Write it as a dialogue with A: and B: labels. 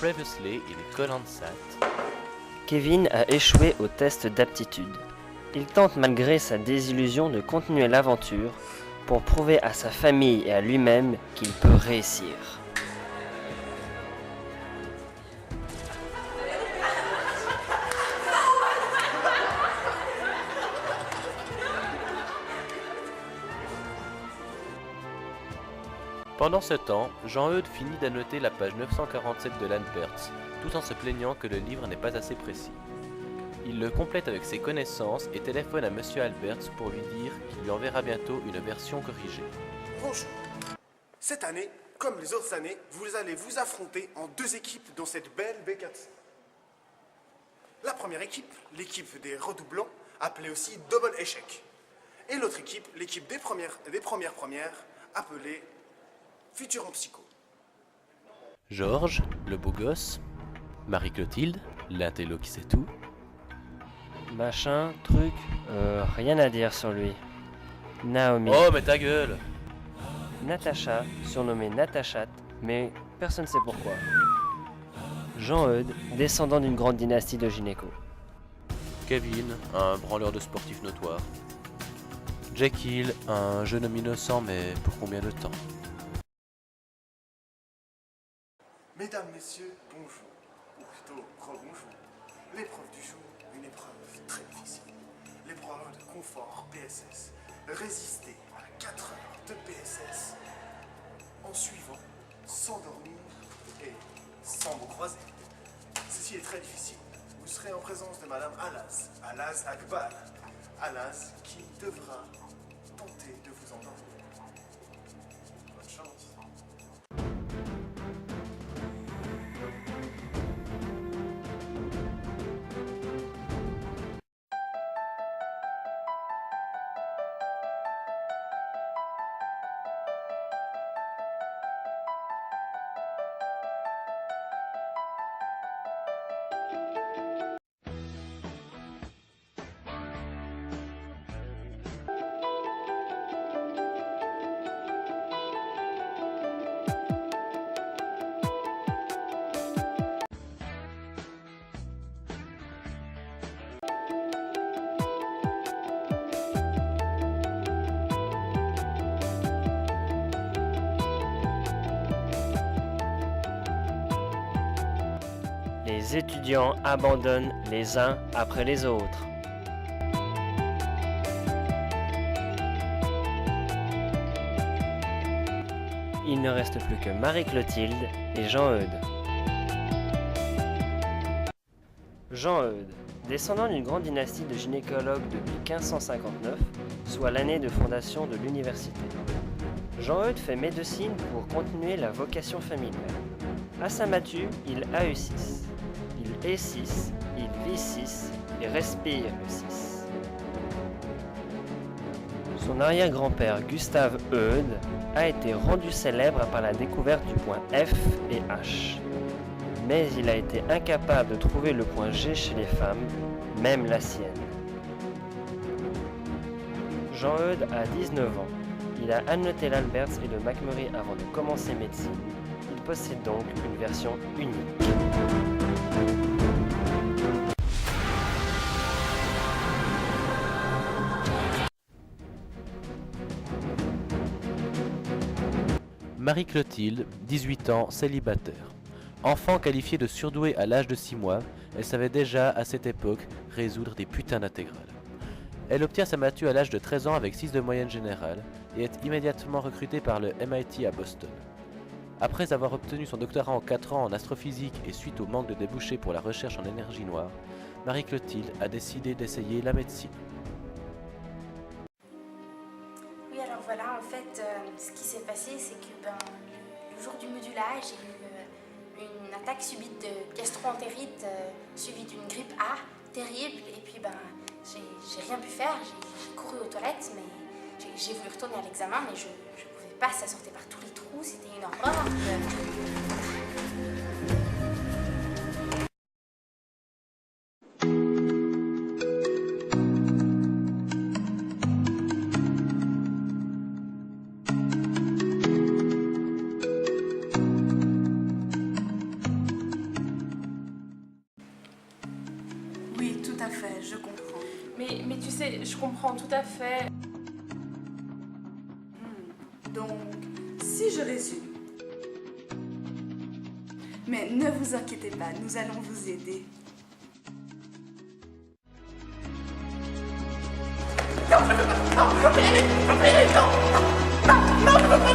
A: Previously in Colonsat.
B: Kevin a échoué au test d'aptitude. Il tente malgré sa désillusion de continuer l'aventure pour prouver à sa famille et à lui-même qu'il peut réussir.
A: Pendant ce temps, Jean-Eudes finit d'annoter la page 947 de Lamberts, tout en se plaignant que le livre n'est pas assez précis. Il le complète avec ses connaissances et téléphone à Monsieur Alberts pour lui dire qu'il lui enverra bientôt une version corrigée.
C: Bonjour. Cette année, comme les autres années, vous allez vous affronter en deux équipes dans cette belle B400. La première équipe, l'équipe des redoublants, appelée aussi Double Échec. Et l'autre équipe, l'équipe des premières, appelée Futur en Psycho.
A: Georges, le beau gosse, Marie-Clotilde, l'intello qui sait tout,
B: Machin, truc, rien à dire sur lui. Naomi.
A: Oh mais ta gueule!
B: Natacha, surnommée Natachat, mais personne ne sait pourquoi. Jean-Eudes, descendant d'une grande dynastie de gynéco.
A: Kevin, un branleur de sportif notoire. Jekyll, un jeune homme innocent, mais pour combien de temps?
C: Mesdames, messieurs, bonjour. Ou plutôt, rebonjour. L'épreuve du jour, une épreuve très difficile. L'épreuve de confort PSS. Résister à 4 heures de PSS en suivant, sans dormir et sans vous croiser. Ceci est très difficile. Vous serez en présence de Madame Alaz Akbar. Alaz qui devra tenter de vous endormir. Bonne chance.
B: Les étudiants abandonnent les uns après les autres. Il ne reste plus que Marie-Clotilde et Jean-Eudes. Jean-Eudes, descendant d'une grande dynastie de gynécologues depuis 1559, soit l'année de fondation de l'université. Jean-Eudes fait médecine pour continuer la vocation familiale. À Saint-Mathieu, il a eu 6. Il est 6, il vit 6 et respire le 6. Son arrière-grand-père Gustave Eudes a été rendu célèbre par la découverte du point F et H. Mais il a été incapable de trouver le point G chez les femmes, même la sienne. Jean-Eudes a 19 ans. Il a annoté l'Alberts et le McMurray avant de commencer médecine. Il possède donc une version unique.
A: Marie-Clotilde, 18 ans, célibataire. Enfant qualifié de surdoué à l'âge de 6 mois, elle savait déjà, à cette époque, résoudre des putains d'intégrales. Elle obtient sa mathue à l'âge de 13 ans avec 6 de moyenne générale et est immédiatement recrutée par le MIT à Boston. Après avoir obtenu son doctorat en 4 ans en astrophysique et suite au manque de débouchés pour la recherche en énergie noire, Marie-Clotilde a décidé d'essayer la médecine.
D: Oui, alors voilà, en fait, ce qui s'est passé, c'est que le jour du modulage, j'ai eu une attaque subite de gastro-entérite suivie d'une grippe A terrible. Et puis, j'ai rien pu faire. J'ai couru aux toilettes, mais j'ai voulu retourner à l'examen, mais je pouvais pas, ça sortait par tous les trous, c'était une horreur.
E: sais, je comprends tout à fait.
F: Donc, si je résume. Mais ne vous inquiétez pas, nous allons vous aider.
C: Non, je veux pas. Non, non, non, non, non, non, non, non,